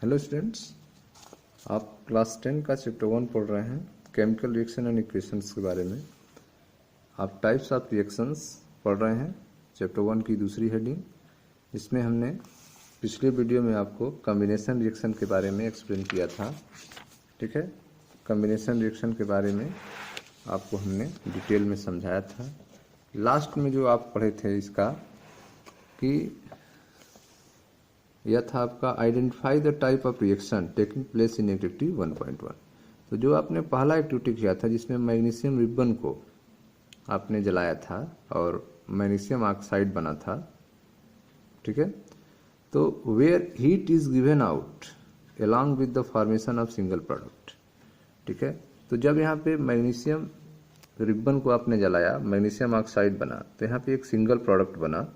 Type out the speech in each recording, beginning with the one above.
Hello students, आप class 10 का chapter 1 पढ़ रहे हैं केमिकल रिएक्शन एंड इक्वेशंस के बारे में। आप टाइप्स ऑफ रिएक्शंस पढ़ रहे हैं चैप्टर 1 की दूसरी हेडिंग, जिसमें हमने पिछले वीडियो में आपको कॉम्बिनेशन रिएक्शन के बारे में एक्सप्लेन किया था। ठीक है, कॉम्बिनेशन रिएक्शन के बारे में आपको हमने डिटेल में समझाया था। लास्ट में जो आप पढ़े थे इसका कि यह था आपका identify the type of reaction taking place in activity 1.1। तो जो आपने पहला एक्टिविटी किया था जिसमें मैग्नीशियम रिबन को आपने जलाया था और मैग्नीशियम ऑक्साइड बना था। ठीक है, तो where heat is given out along with the formation of single product. ठीक है, तो जब यहाँ पे मैग्नीशियम रिबन को आपने जलाया, मैग्नीशियम ऑक्साइड बना, तो यहाँ पे एक सिंगल प्रोडक्ट बना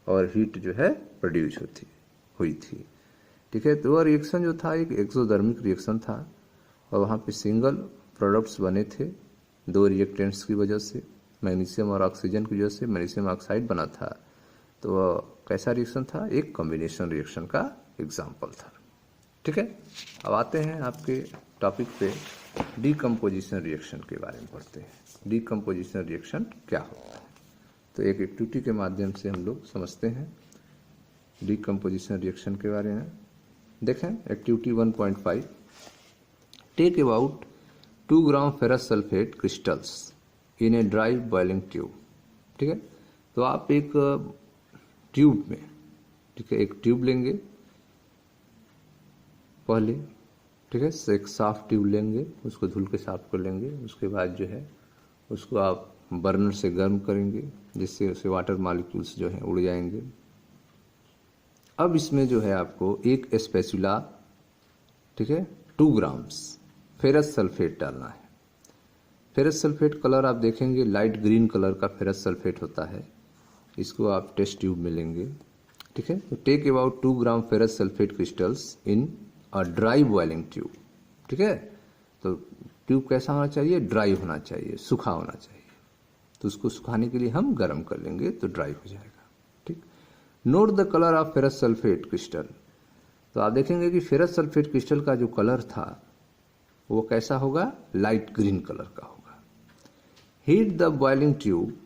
और हीट जो है प्रोड्यूस हुई थी। ठीक है, तो वह रिएक्शन जो था एक एक्सोथर्मिक रिएक्शन था और वहाँ पे सिंगल प्रोडक्ट्स बने थे दो रिएक्टेंट्स की वजह से, मैग्नीशियम और ऑक्सीजन की वजह से मैग्नीशियम ऑक्साइड बना था। तो वह कैसा रिएक्शन था? एक कॉम्बिनेशन रिएक्शन का एग्जाम्पल था। ठीक है, अब आते हैं आपके टॉपिक पे, डीकम्पोजिशन रिएक्शन के बारे में पढ़ते हैं। डीकम्पोजिशन रिएक्शन क्या होता है, तो एक एक्टिविटी के माध्यम से हम लोग समझते हैं डीकम्पोजिशन रिएक्शन के बारे में। देखें activity 1.5, take about 2 gram ferrous sulphate crystals in a dry boiling tube. ठीक है, तो आप एक ट्यूब में, ठीक है, एक ट्यूब लेंगे पहले। ठीक है, एक साफ ट्यूब लेंगे, उसको धुल के साफ कर लेंगे। उसके बाद जो है उसको आप बर्नर से गर्म करेंगे, जिससे उसे वाटर मॉलिक्यूल्स जो है उड़ जाएंगे। अब इसमें जो है आपको एक स्पैचुला, ठीक है, 2 ग्राम्स फेरस सल्फेट डालना है। फेरस सल्फेट कलर आप देखेंगे लाइट ग्रीन कलर का फेरस सल्फेट होता है। इसको आप टेस्ट ट्यूब में लेंगे। ठीक है, तो take about 2 gram ferrous sulphate crystals in a dry boiling tube. ठीक है, तो ट्यूब कैसा होना चाहिए? ड्राई होना चाहिए, सूखा होना चाहिए। तो उसको सुखाने के लिए हम गर्म कर लेंगे तो ड्राई हो जाएगा। ठीक, note the colour of ferrous sulphate crystal. तो आप देखेंगे कि फेरस सल्फेट क्रिस्टल का जो कलर था वो कैसा होगा? लाइट ग्रीन कलर का होगा। Heat the boiling tube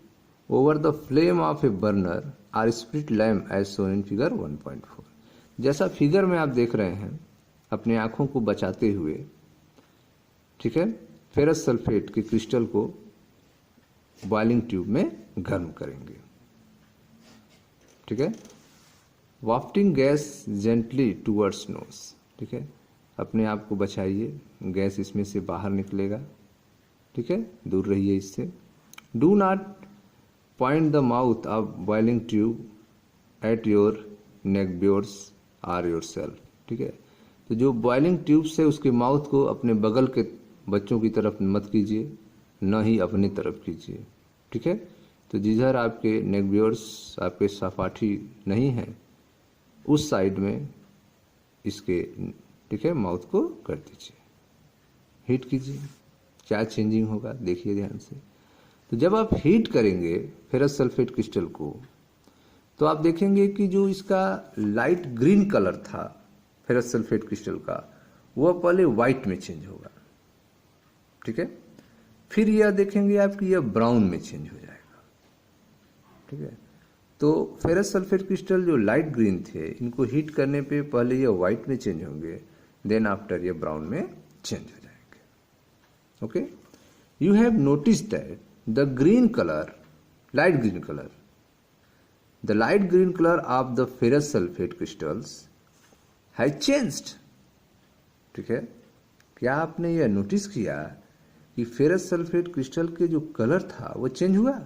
over the flame of a burner or split lamp as shown in figure 1.4। जैसा फिगर में आप देख रहे हैं अपने आंखों को बचाते हुए। ठीक है, फेरस सल्फेट के क्रिस्टल को बॉइलिंग ट्यूब में गर्म करेंगे। ठीक है, वाफ्टिंग गैस जेंटली टूवर्ड्स नोज। ठीक है, अपने आप को बचाइए, गैस इसमें से बाहर निकलेगा। ठीक है, दूर रहिए इससे। Do not point the mouth of boiling tube at your neighbours or yourself. ठीक है, तो जो बॉइलिंग ट्यूब से उसके माउथ को अपने बगल के बच्चों की तरफ मत कीजिए, न ही अपनी तरफ कीजिए। ठीक है, तो जिधर आपके नेक ब्योर्स, आपके सपाटी नहीं है, उस साइड में इसके, ठीक है, माउथ को कर दीजिए, हीट कीजिए। क्या चेंजिंग होगा देखिए ध्यान से। तो जब आप हीट करेंगे फेरस सल्फेट क्रिस्टल को, तो आप देखेंगे कि जो इसका लाइट ग्रीन कलर था फेरस सल्फेट क्रिस्टल का, वह पहले व्हाइट में चेंज होगा। ठीक है, फिर यह देखेंगे आपकी यह ब्राउन में चेंज हो जाएगा। ठीक है, तो फेरस सल्फेट क्रिस्टल जो लाइट ग्रीन थे, इनको हीट करने पे पहले ये व्हाइट में चेंज होंगे, देन आफ्टर ये ब्राउन में चेंज हो जाएंगे। Okay, you have notice that the green colour, light green colour, the light green colour of the ferrous sulphate crystals has changed. ठीक है, क्या आपने यह नोटिस किया कि फेरस सल्फेट क्रिस्टल के जो कलर था वो चेंज हुआ?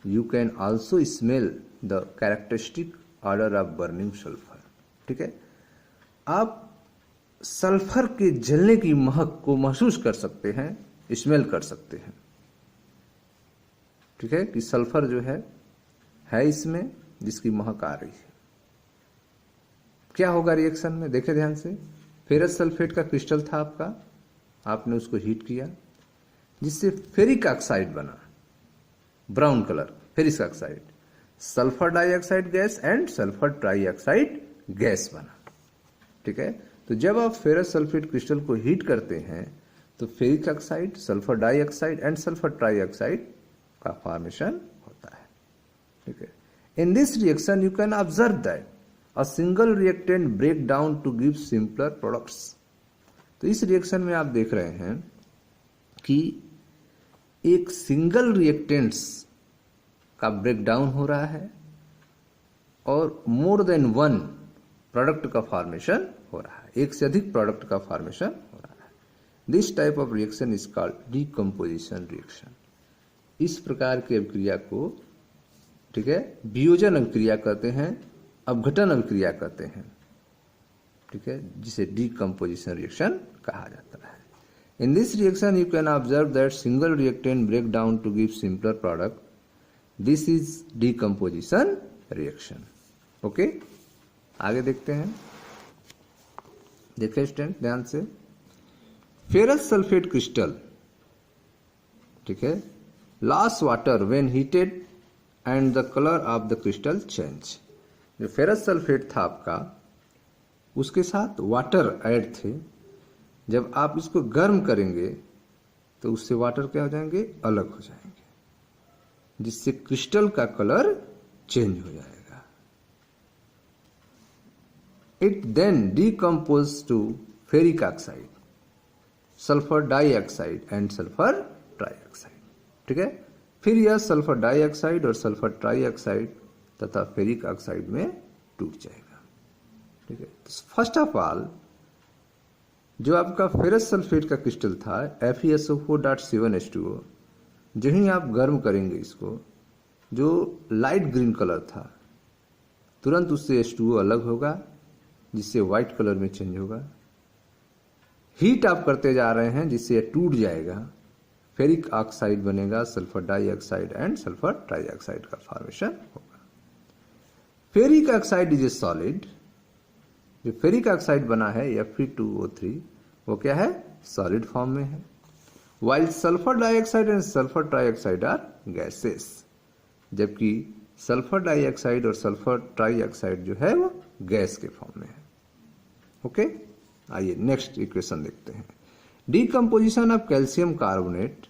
You can also smell the characteristic odor of burning sulfur। ठीक है, आप सल्फर के जलने की महक को महसूस कर सकते हैं, स्मेल कर सकते हैं। ठीक है, कि सल्फर जो है इसमें, जिसकी महक आ रही है। क्या होगा रिएक्शन में? देखें ध्यान से। फेरस सल्फेट का क्रिस्टल था आपका, आपने उसको हीट किया, जिससे फेरिक ऑक्साइड बना, brown colour, ferric oxide. Sulphur dioxide gas and sulphur trioxide gas बना। ठीक है। तो जब आप फेरस सल्फेट क्रिस्टल को हीट करते हैं तो ferric oxide, sulphur dioxide and sulphur trioxide का फॉर्मेशन होता है, ठीक है। In this reaction you can observe that a single reactant break down to give simpler products. तो इस रिएक्शन में आप देख रहे हैं कि एक सिंगल रिएक्टेंट्स का ब्रेक डाउन हो रहा है और मोर देन वन प्रोडक्ट का फॉर्मेशन हो रहा है, एक से अधिक प्रोडक्ट का फॉर्मेशन हो रहा है। This type of reaction is called decomposition reaction. इस प्रकार की अभिक्रिया को, ठीक है, वियोजन अभिक्रिया कहते हैं, अपघटन अभिक्रिया कहते हैं, ठीक है, जिसे डीकम्पोजिशन रिएक्शन कहा जाता है। In this reaction you can observe that single reactant break down to give simpler product. This is decomposition reaction. Okay, आगे देखते हैं। देखिए स्टूडेंट ध्यान से, फेरस सल्फेट क्रिस्टल, ठीक है, loss water when heated and the colour of the crystal change. जो ferrous sulphate था आपका, उसके साथ वाटर ऐड थे, जब आप इसको गर्म करेंगे तो उससे वाटर क्या हो जाएंगे, अलग हो जाएंगे, जिससे क्रिस्टल का कलर चेंज हो जाएगा। It then decompose to ferric oxide, sulphur dioxide and sulphur trioxide, ठीक है। फिर यह सल्फर डाइऑक्साइड और सल्फर ट्राइऑक्साइड तथा फेरिक ऑक्साइड में टूट जाएगा, ठीक है। फर्स्ट ऑफ ऑल, जो आपका फेरस सल्फेट का क्रिस्टल था FeSO4.7H2O, जो ही आप गर्म करेंगे इसको, जो लाइट ग्रीन कलर था, तुरंत उससे H2O अलग होगा, जिससे व्हाइट कलर में चेंज होगा। हीट आप करते जा रहे हैं जिससे यह टूट जाएगा, फेरिक ऑक्साइड बनेगा, sulphur dioxide and sulphur trioxide का फॉर्मेशन होगा। Ferric oxide is a solid. जो फेरिक ऑक्साइड बना है Fe2O3, वो क्या है, सॉलिड फॉर्म में है। While sulphur dioxide and sulphur trioxide are gases, जबकि सल्फर डाइऑक्साइड और सल्फर ट्राइऑक्साइड जो है वो गैस के फॉर्म में है। ओके, आइए नेक्स्ट इक्वेशन देखते हैं। डीकम्पोजिशन ऑफ कैल्शियम कार्बोनेट,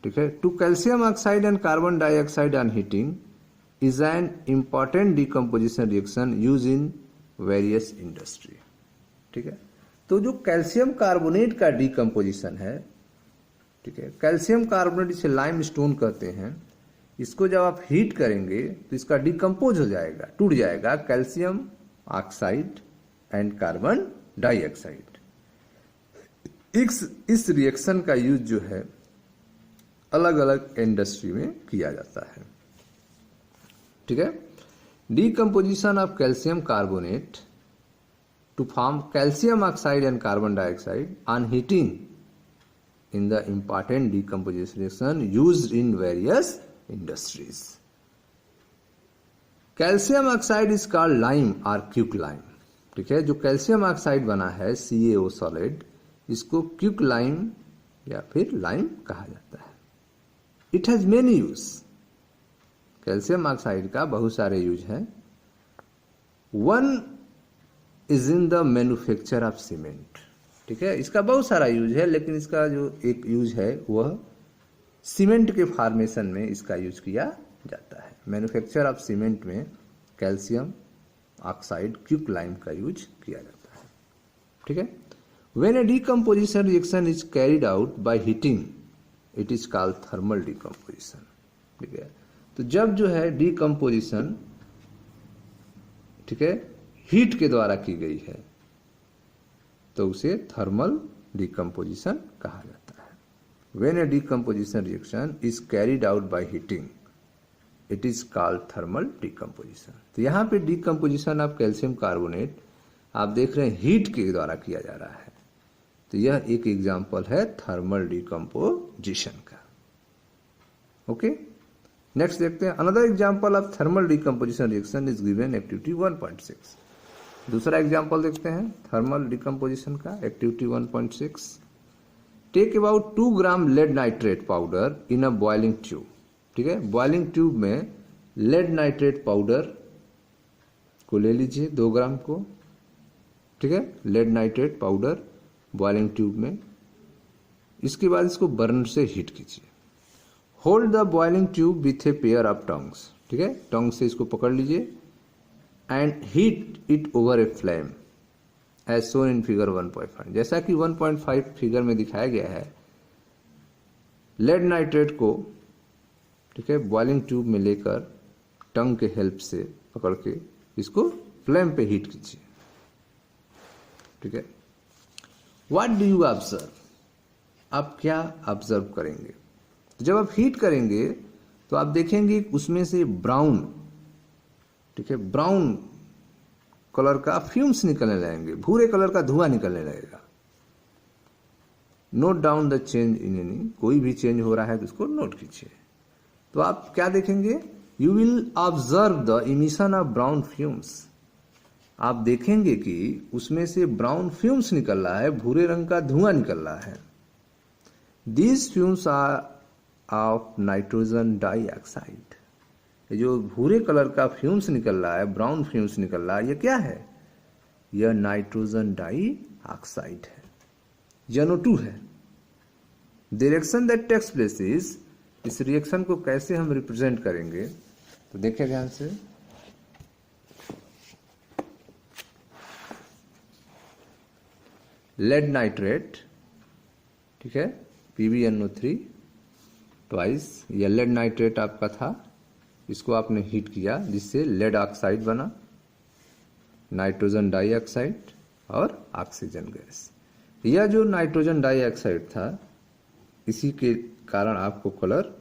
ठीक है, to calcium oxide and carbon dioxide on heating is an important decomposition reaction used in various industry, ठीक है। तो जो कैल्शियम कार्बोनेट का डीकम्पोजिशन है, ठीक है, कैल्शियम कार्बोनेट इसे लाइम स्टोन कहते हैं। इसको जब आप हीट करेंगे तो इसका डीकम्पोज हो जाएगा, टूट जाएगा, calcium oxide and carbon dioxide. इस रिएक्शन का यूज जो है अलग अलग इंडस्ट्री में किया जाता है, ठीक है। Decomposition of calcium carbonate to form calcium oxide and carbon dioxide on heating in the important decomposition reaction used in various industries. Calcium oxide is called lime और क्यूक लाइम, ठीक है। जो कैल्शियम ऑक्साइड बना है CaO solid, इसको quick lime या फिर lime कहा जाता है। It has many use. Calcium oxide का बहुत सारे यूज है। One is in the manufacture of cement, ठीक है। इसका बहुत सारा यूज है, लेकिन इसका जो एक यूज है वह सीमेंट के फॉर्मेशन में इसका यूज किया जाता है। मैन्युफैक्चर ऑफ सीमेंट में कैल्शियम ऑक्साइड क्यूक लाइम का यूज किया जाता है, ठीक है। When A decomposition reaction is carried out by heating, it is called thermal decomposition, ठीक है। तो जब जो है डीकम्पोजिशन, ठीक है, हीट के द्वारा की गई है तो उसे थर्मल डीकम्पोजिशन कहा जाता है। When A decomposition reaction is carried out by heating, it is called thermal decomposition. तो यहाँ पे डीकम्पोजिशन ऑफ कैल्शियम कार्बोनेट आप देख रहे हैं हीट के द्वारा किया जा रहा है, तो यह एक एग्जाम्पल है थर्मल डीकम्पोजिशन का। ओके, नेक्स्ट देखते हैं। Another example of thermal decomposition reaction is given activity 1.6। दूसरा एग्जाम्पल देखते हैं थर्मल डीकम्पोजिशन का, activity 1.6। Take about 2 gram lead nitrate powder in a boiling tube, ठीक है। बॉइलिंग ट्यूब में लेड नाइट्रेट पाउडर को ले लीजिए 2 ग्राम को, ठीक है, lead nitrate powder boiling tube में। इसके बाद इसको बर्नर से हीट कीजिए। Hold the boiling tube with a pair of tongs, ठीक है, टंग से इसको पकड़ लीजिए and heat it over a flame as shown in figure 1.5। जैसा कि 1.5 फिगर में दिखाया गया है, लेड नाइट्रेट को, ठीक है, बॉइलिंग ट्यूब में लेकर टंग के हेल्प से पकड़ के इसको फ्लेम पे हीट कीजिए, ठीक है। व्हाट डू यू ऑब्जर्व, आप क्या ऑब्जर्व करेंगे? तो जब आप हीट करेंगे तो आप देखेंगे उसमें से ब्राउन, ठीक है, ब्राउन कलर का फ्यूम्स निकलने लगेंगे, भूरे कलर का धुआं निकलने लगेगा। Note down the change in any, कोई भी चेंज हो रहा है तो उसको नोट कीजिए। तो आप क्या देखेंगे? You will observe the emission of brown fumes, आप देखेंगे कि उसमें से ब्राउन फ्यूम्स निकल रहा है, भूरे रंग का धुआं निकल रहा है। These fumes are of nitrogen dioxide, ये जो भूरे कलर का फ्यूम्स निकल रहा है, ब्राउन फ्यूम्स निकल रहा है, ये क्या है? यह नाइट्रोजन डाइऑक्साइड है, NO2 है। Direction that takes place is, इस रिएक्शन को कैसे हम रिप्रेजेंट करेंगे? तो देखिए ध्यान से, लेड नाइट्रेट, ठीक है, PbNO3 ट्वाइस, यह लेड नाइट्रेट आपका था, इसको आपने हीट किया जिससे लेड ऑक्साइड बना, नाइट्रोजन डाइऑक्साइड और ऑक्सीजन गैस। यह जो नाइट्रोजन डाइऑक्साइड था, इसी के कारण आपको कलर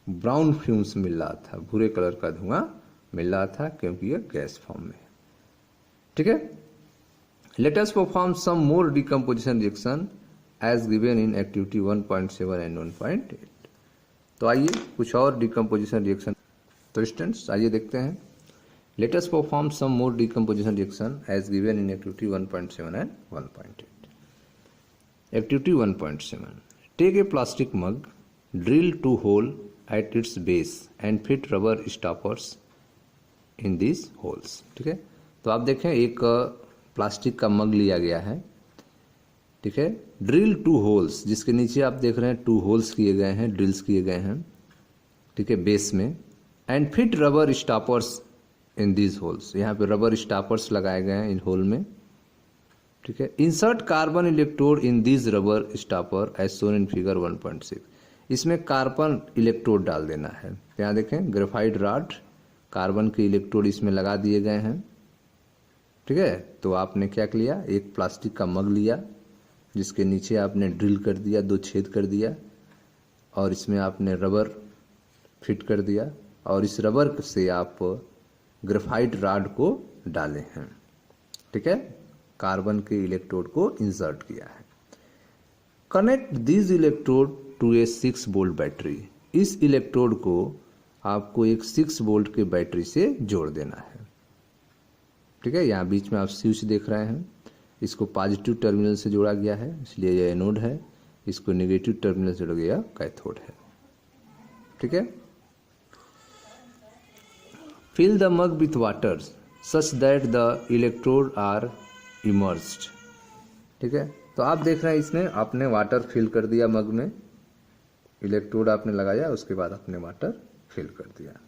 ब्राउन फ्यूम्स मिल रहा था, भूरे कलर का धुआं मिल रहा था, क्योंकि यह गैस फॉर्म में है, ठीक है। Let us perform some more decomposition reaction as given in activity 1.7 and 1.8। तो आइए कुछ और decomposition reaction, तो स्टूडेंट्स आइए देखते हैं। Let us perform some more decomposition reaction as given in activity 1.7 and 1.8। Activity 1.7, take a plastic mug, drill 2 holes at its base and fit rubber stoppers in these holes, ठीक है। तो आप देखें, एक प्लास्टिक का मग लिया गया है, ठीक है, ड्रिल 2 होल्स, जिसके नीचे आप देख रहे हैं 2 होल्स किए गए हैं, ड्रिल्स किए गए हैं, ठीक है, बेस में, and fit rubber stoppers in these holes, यहाँ पे रबर स्टॉपर्स लगाए गए हैं इन होल में, ठीक है। Insert carbon electrode in these rubber stopper as shown in figure 1.6, इसमें कार्बन इलेक्ट्रोड डाल देना है। यहाँ देखें, ग्रेफाइट रॉड, कार्बन के इलेक्ट्रोड इसमें लगा दिए गए हैं, ठीक है। तो आपने क्या किया, एक प्लास्टिक का मग लिया जिसके नीचे आपने ड्रिल कर दिया, 2 छेद कर दिया, और इसमें आपने रबर फिट कर दिया, और इस रबर से आप ग्रेफाइट रॉड को डाले हैं, ठीक है, कार्बन के इलेक्ट्रोड को इंसर्ट किया है। Connect this electrode to a 6 volt battery, इस इलेक्ट्रोड को आपको एक 6 वोल्ट के बैटरी से जोड़ देना है, ठीक है। यहाँ बीच में आप स्विच देख रहे हैं, इसको पॉजिटिव टर्मिनल से जोड़ा गया है, इसलिए यह एनोड है, इसको नेगेटिव टर्मिनल से जोड़ा गया कैथोड है, ठीक है। Fill the mug with water such that the electrode are immersed, ठीक है। तो आप देख रहे हैं, इसमें आपने वाटर फिल कर दिया, मग में इलेक्ट्रोड आपने लगाया, उसके बाद आपने वाटर फिल कर दिया।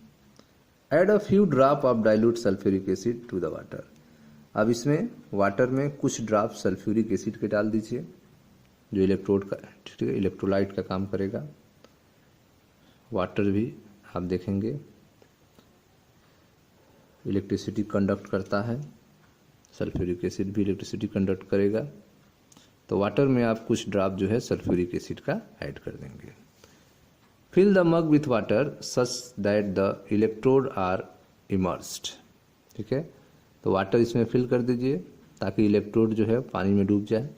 Add a few drop of dilute sulfuric acid to the water, अब इसमें वाटर में कुछ ड्रॉप सल्फ्यूरिक एसिड के डाल दीजिए, जो इलेक्ट्रोड का, ठीक है, इलेक्ट्रोलाइट का काम करेगा। वाटर भी आप देखेंगे इलेक्ट्रिसिटी कंडक्ट करता है, सल्फ्यूरिक एसिड भी इलेक्ट्रिसिटी कंडक्ट करेगा। तो वाटर में आप कुछ ड्रॉप जो है सल्फ्यूरिक एसिड का ऐड कर देंगे। Fill the mug with water such that the electrode are immersed, ठीक है। तो वाटर इसमें फिल कर दीजिए ताकि इलेक्ट्रोड जो है पानी में डूब जाए।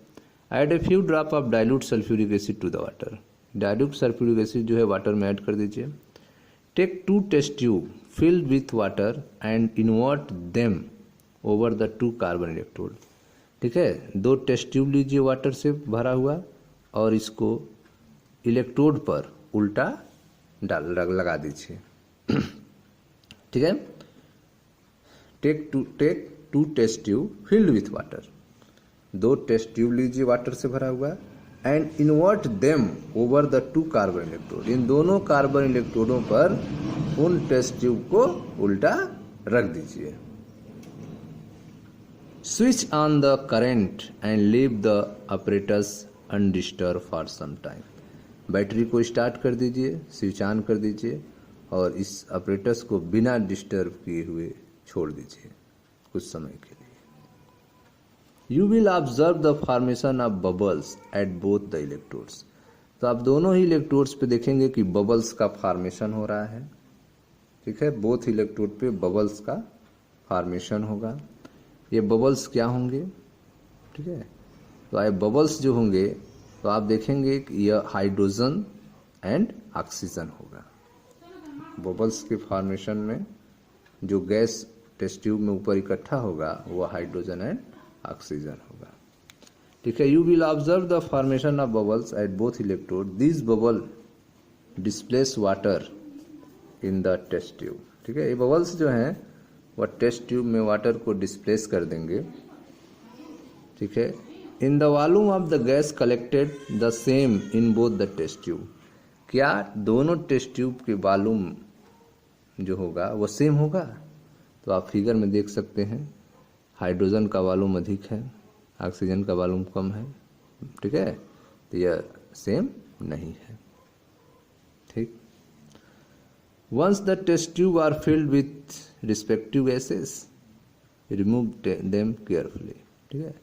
Add a few drop of dilute sulphuric acid to the water, dilute sulphuric acid जो है वाटर में ऐड कर दीजिए। Take 2 test tube filled with water and invert them over the 2 carbon electrode, ठीक है। 2 टेस्ट ट्यूब लीजिए water से भरा हुआ, और इसको इलेक्ट्रोड पर उल्टा लगा दीजिए, ठीक है। Take two test tube filled with water, 2 test tube लीजिए वाटर से भरा हुआ, and invert them over the 2 carbon electrode, इन दोनों कार्बन इलेक्ट्रोडों पर उन टेस्ट ट्यूब को उल्टा रख दीजिए। Switch on the current and leave the apparatus undisturb for some time, battery को स्टार्ट कर दीजिए, स्विच ऑन कर दीजिए और इस अपरेटस को बिना डिस्टर्ब किए हुए छोड़ दीजिए कुछ समय के लिए। You will observe the formation of bubbles at both the electrodes, तो आप दोनों ही इलेक्ट्रोड्स पे देखेंगे कि बबल्स का फॉर्मेशन हो रहा है। ठीक है, बोथ इलेक्ट्रोड पे बबल्स का फॉर्मेशन होगा। ये बबल्स क्या होंगे? ठीक है, तो ये बबल्स जो होंगे तो आप देखेंगे कि यह हाइड्रोजन एंड ऑक्सीजन होगा। बबल्स के फॉर्मेशन में जो गैस टेस्ट ट्यूब में ऊपर इकट्ठा होगा वह हाइड्रोजन एंड ऑक्सीजन होगा। ठीक है, you will observe the formation of bubbles at both electrode, this bubble displace water in the test tube. ठीक है, ये बबल्स जो हैं वह टेस्ट ट्यूब में वाटर को डिस्प्लेस कर देंगे। ठीक है, in the volume of the gas collected the same in both the test tube, क्या दोनों टेस्ट ट्यूब के वॉल्यूम जो होगा वो सेम होगा? तो आप फिगर में देख सकते हैं हाइड्रोजन का वॉल्यूम अधिक है, ऑक्सीजन का वॉल्यूम कम है। ठीक है, तो यह सेम नहीं है। ठीक, once the test tube are filled with respective gases remove them carefully. ठीक है,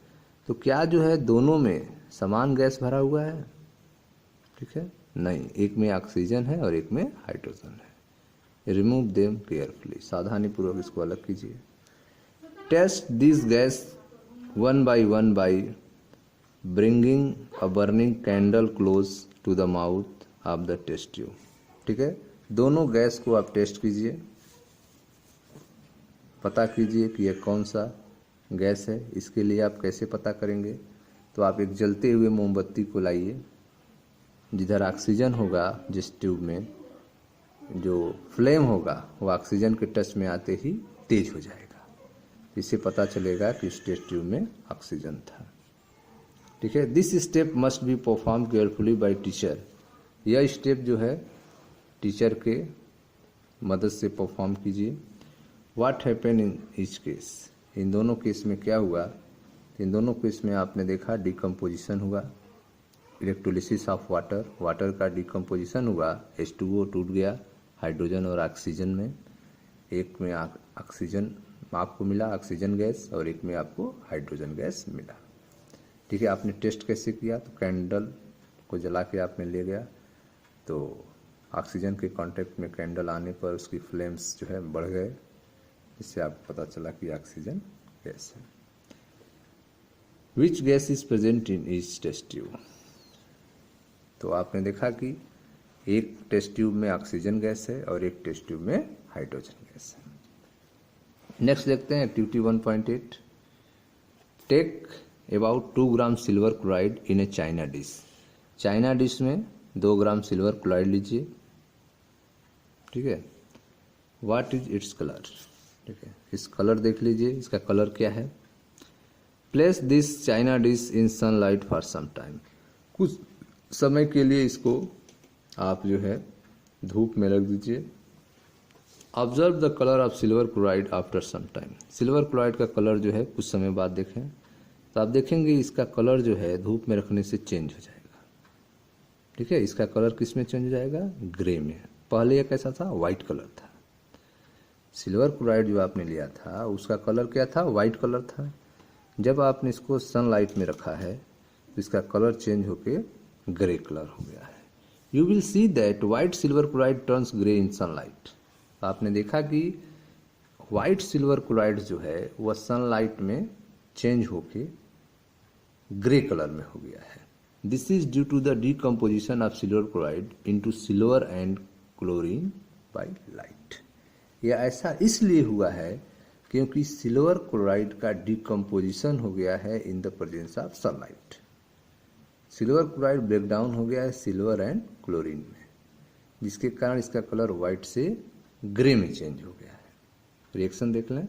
तो क्या जो है दोनों में समान गैस भरा हुआ है? ठीक है, नहीं, एक में ऑक्सीजन है और एक में हाइड्रोजन है। रिमूव देम केयरफुली, सावधानी पूर्वक इसको अलग कीजिए। Test this gas one by bringing a burning candle close to the mouth of the test tube. ठीक है, दोनों गैस को आप टेस्ट कीजिए, पता कीजिए कि यह कौन सा गैस है। इसके लिए आप कैसे पता करेंगे? तो आप एक जलते हुए मोमबत्ती को लाइए, जिधर ऑक्सीजन होगा जिस ट्यूब में, जो फ्लेम होगा वो ऑक्सीजन के टच में आते ही तेज हो जाएगा। इससे पता चलेगा कि उस टेस्ट ट्यूब में ऑक्सीजन था। ठीक है, this step must be perform carefully by teacher, यह स्टेप जो है टीचर के मदद से परफॉर्म कीजिए। What happen in each case, इन दोनों केस में क्या हुआ? इन दोनों केस में आपने देखा डिकम्पोजिशन हुआ, इलेक्ट्रोलिसिस ऑफ वाटर, वाटर का डिकम्पोजिशन हुआ, H2O टूट गया हाइड्रोजन और ऑक्सीजन में। एक में ऑक्सीजन आपको मिला, ऑक्सीजन गैस, और एक में आपको हाइड्रोजन गैस मिला। ठीक है, आपने टेस्ट कैसे किया? तो कैंडल को जला के आपने ले गया, तो ऑक्सीजन के कांटेक्ट में कैंडल आने पर उसकी फ्लेम्स जो है बढ़ गए, इससे आपको पता चला कि ऑक्सीजन गैस है। Which gas is present in each test tube, तो आपने देखा कि एक टेस्ट ट्यूब में ऑक्सीजन गैस है और एक टेस्ट ट्यूब में हाइड्रोजन गैस है। नेक्स्ट देखते हैं activity 1.8, take about 2 gram silver chloride in a china dish, china dish में 2 ग्राम सिल्वर क्लोराइड लीजिए। ठीक है, व्हाट इज इट्स कलर? ठीक है, इस कलर देख लीजिए, इसका कलर क्या है। Place this china dish in sunlight for some time, कुछ समय के लिए इसको आप जो है धूप में रख दीजिए। Observe the colour of silver chloride after some time, silver chloride का कलर जो है कुछ समय बाद देखें तो आप देखेंगे इसका कलर जो है धूप में रखने से चेंज हो जाएगा। ठीक है, इसका कलर किस में चेंज हो जाएगा? ग्रे में। पहले यह कैसा था? वाइट कलर था। सिल्वर क्लोराइड जो आपने लिया था उसका कलर क्या था? वाइट कलर था। जब आपने इसको सनलाइट में रखा है तो इसका कलर चेंज होके ग्रे कलर हो गया है। You will see that white silver chloride turns grey in sunlight, आपने देखा कि वाइट सिल्वर क्लोराइड जो है वह सनलाइट में चेंज होके ग्रे कलर में हो गया है। This is due to the decomposition of silver chloride into silver and chlorine by light. यह ऐसा इसलिए हुआ है क्योंकि सिल्वर क्लोराइड का डिकम्पोजिशन हो गया है in the presence of sunlight. Silver chloride break down हो गया है सिल्वर एंड क्लोरीन में, जिसके कारण इसका कलर व्हाइट से ग्रे में चेंज हो गया है। रिएक्शन देख लें,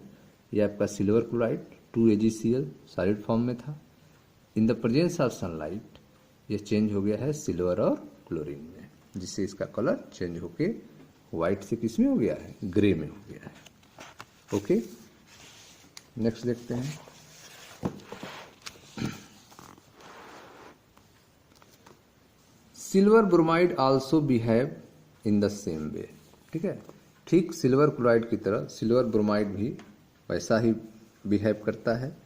ये आपका silver chloride 2AgCl solid form में था। इन द प्रेजेंस ऑफ सनलाइट ये चेंज हो गया है सिल्वर और क्लोरीन में, जिससे इसका कलर चेंज होके वाइट से किस में हो गया है, ग्रे में हो गया है। ओके, नेक्स्ट देखते हैं। Silver bromide also behave in the same way. ठीक है, ठीक सिल्वर क्लोराइड की तरह सिल्वर ब्रोमाइड भी वैसा ही बिहेव करता है।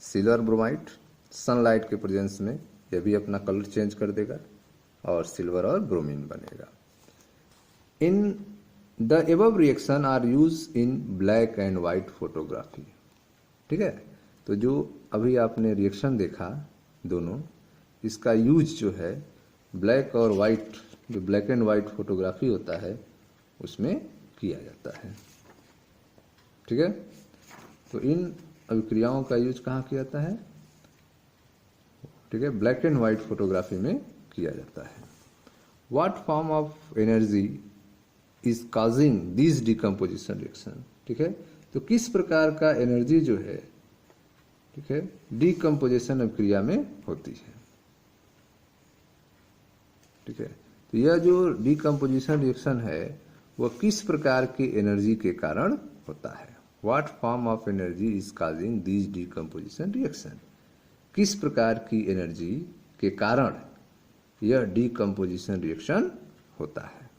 सिल्वर ब्रोमाइड सनलाइट के प्रेजेंस में यह भी अपना कलर चेंज कर देगा और सिल्वर और ब्रोमीन बनेगा। In the above reaction are use in black and white photography. ठीक है, तो जो अभी आपने रिएक्शन देखा दोनों, इसका यूज जो है ब्लैक और वाइट, जो ब्लैक एंड वाइट फोटोग्राफी होता है उसमें किया जाता है। ठीक है, तो इन अभिक्रियाओं का यूज कहाँ किया जाता है? ठीक है, ब्लैक एंड वाइट फोटोग्राफी में किया जाता है। What form of energy is causing this decomposition reaction. ठीक है, तो किस प्रकार का एनर्जी जो है, ठीक है, डिकम्पोजिशन अभिक्रिया में होती है। ठीक है, तो यह जो डिकम्पोजिशन रिएक्शन है वह किस प्रकार की एनर्जी के कारण होता है। What form of energy is causing this decomposition reaction, किस प्रकार की एनर्जी के कारण यह डिकम्पोजिशन रिएक्शन होता है।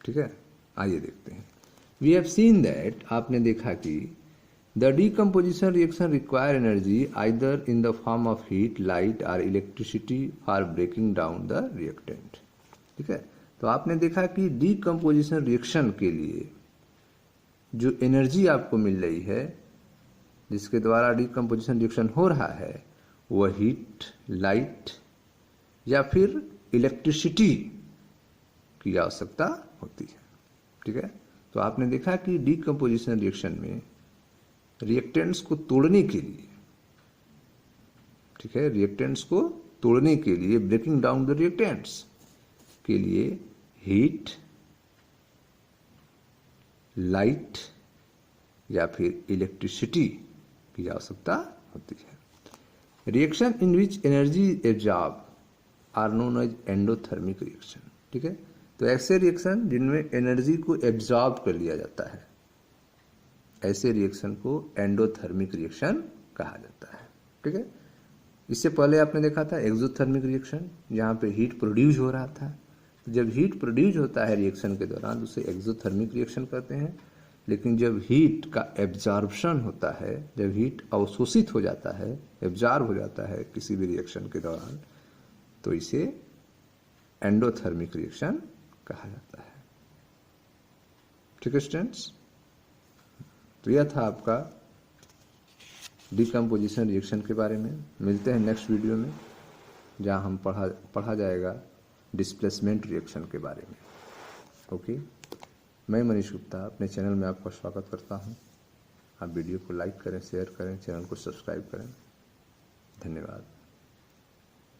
ठीक है, आइए देखते हैं। वी हैव सीन दैट, आपने देखा कि the decomposition reaction require energy either in the form of heat, light और electricity for breaking down the reactant. ठीक है, तो आपने देखा कि डिकम्पोजिशन रिएक्शन के लिए जो एनर्जी आपको मिल रही है, जिसके द्वारा डिकम्पोजिशन रिएक्शन हो रहा है, वह हीट, लाइट या फिर इलेक्ट्रिसिटी की आवश्यकता होती है। ठीक है, तो आपने देखा कि डिकम्पोजिशन रिएक्शन में रिएक्टेंट्स को तोड़ने के लिए, ठीक है, रिएक्टेंट्स को तोड़ने के लिए, ब्रेकिंग डाउन द रिएक्टेंट्स के लिए हीट, लाइट या फिर इलेक्ट्रिसिटी की आवश्यकता होती है। Reaction in which energy absorb are known as endothermic reaction. ठीक है, तो ऐसे रिएक्शन जिनमें एनर्जी को एब्जॉर्ब कर लिया जाता है, ऐसे रिएक्शन को एंडोथर्मिक रिएक्शन कहा जाता है। ठीक है, इससे पहले आपने देखा था एक्सोथर्मिक रिएक्शन, जहाँ पे हीट प्रोड्यूस हो रहा था। तो जब हीट प्रोड्यूस होता है रिएक्शन के दौरान उसे एक्सोथर्मिक रिएक्शन कहते हैं। लेकिन जब हीट का एब्जॉर्प्शन होता है, जब हीट अवशोषित हो जाता है, एब्जॉर्ब हो जाता है किसी भी रिएक्शन के दौरान, तो इसे एंडोथर्मिक रिएक्शन कहा जाता है। ठीक है स्टूडेंट्स, तो यह था आपका डिकम्पोजिशन रिएक्शन के बारे में। मिलते हैं नेक्स्ट वीडियो में, जहां हम पढ़ा जाएगा डिस्प्लेसमेंट रिएक्शन के बारे में। ओके, मैं मनीष गुप्ता अपने चैनल में आपका स्वागत करता हूं। आप वीडियो को लाइक करें, शेयर करें, चैनल को सब्सक्राइब करें। धन्यवाद।